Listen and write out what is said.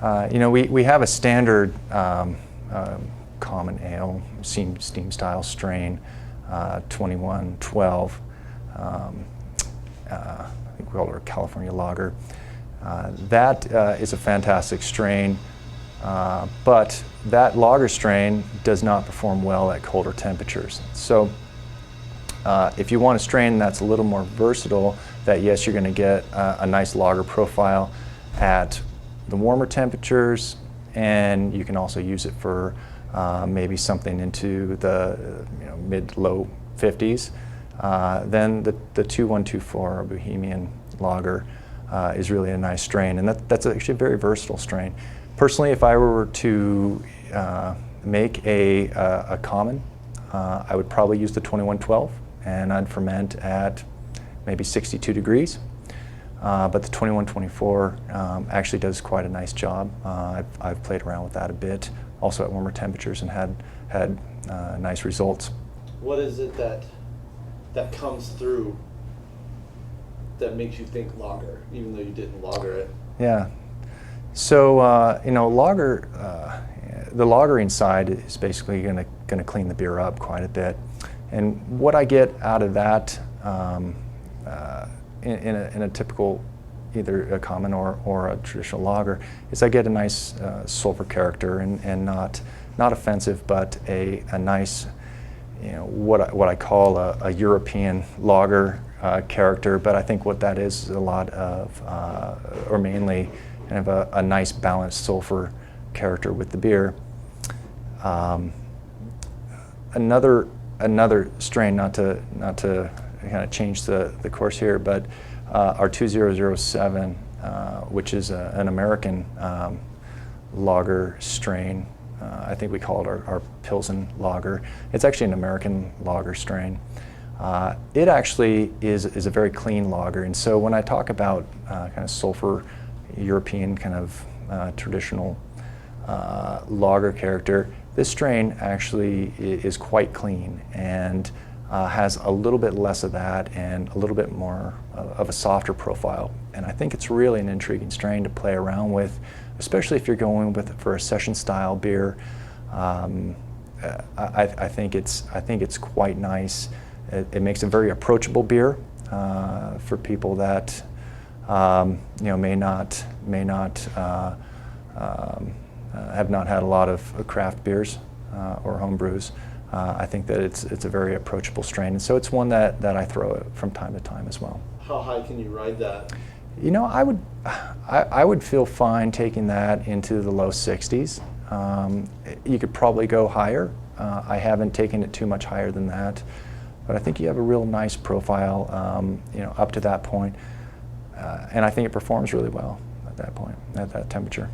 We have a standard common ale, steam style strain, 2112. I think we call it a California lager. That is a fantastic strain, but that lager strain does not perform well at colder temperatures. So if you want a strain that's a little more versatile, that yes, you're going to get a nice lager profile at the warmer temperatures, and you can also use it for maybe something into the mid-low 50s. Then the 2124 Bohemian lager is really a nice strain, and that's actually a very versatile strain. Personally, if I were to make a common, I would probably use the 2112, and I'd ferment at maybe 62 degrees. But the 2124 actually does quite a nice job. I've played around with that a bit, also at warmer temperatures, and had nice results. What is it that comes through that makes you think lager, even though you didn't lager it? Yeah. So lager, the lagering side is basically going to clean the beer up quite a bit, and what I get out of that in a typical either a common or a traditional lager is I get a nice sulfur character, and not offensive, but a nice, what I call a European lager character. But I think what that is a lot of, or mainly, kind of a nice balanced sulfur character with the beer. Another strain, not to kind of change the course here, but our 2007, which is an American lager strain. I think we call it our Pilsen lager. It's actually an American lager strain. It actually is a very clean lager, and so when I talk about kind of sulfur, European kind of traditional lager character, this strain actually is quite clean and has a little bit less of that and a little bit more of a softer profile. And I think it's really an intriguing strain to play around with, especially if you're going for a session style beer. I think it's quite nice. It makes a very approachable beer for people that may not have not had a lot of craft beers or home brews. I think that it's a very approachable strain, and so it's one that I throw from time to time as well. How high can you ride that? I would feel fine taking that into the low 60s. You could probably go higher. I haven't taken it too much higher than that, but I think you have a real nice profile, up to that point, and I think it performs really well at that point, at that temperature.